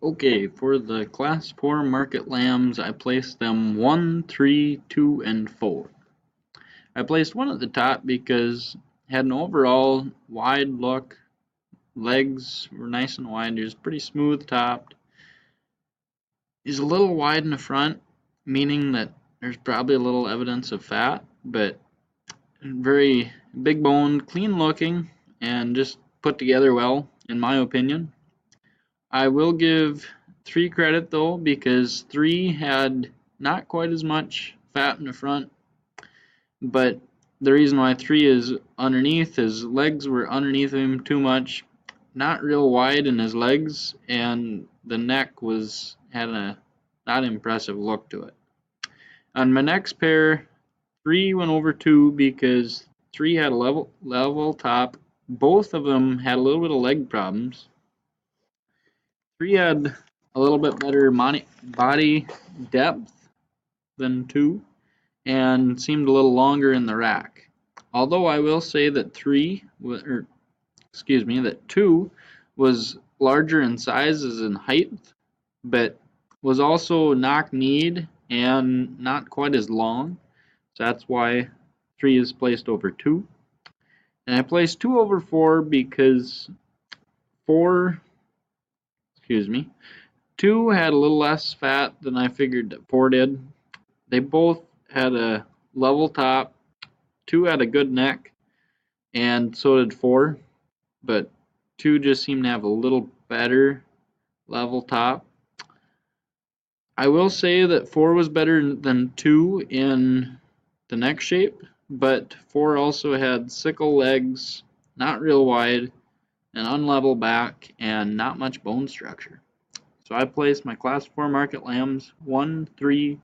Okay, for the class 4 market lambs, I placed them 1, 3, 2, and 4. I placed one at the top because it had an overall wide look, legs were nice and wide, it was pretty smooth topped. Is a little wide in the front, meaning that there's probably a little evidence of fat, but very big boned, clean looking, and just put together well, in my opinion. I will give 3 credit though, because 3 had not quite as much fat in the front, but the reason why 3 is underneath, his legs were underneath him too much, not real wide in his legs, and the neck had a not impressive look to it. On my next pair, 3 went over 2 because 3 had a level top. Both of them had a little bit of leg problems. 3 had a little bit better body depth than 2 and seemed a little longer in the rack. Although I will say that 2 was larger in size as in height, but was also knock-kneed and not quite as long. So that's why 3 is placed over 2. And I placed 2 over 4 because 4, 2 had a little less fat than I figured that 4 did. They both had a level top. 2 had a good neck, and so did 4. But 2 just seemed to have a little better level top. I will say that 4 was better than 2 in the neck shape, but 4 also had sickle legs, not real wide, an unlevel back, and not much bone structure. So I placed my class 4 market lambs 1, 3,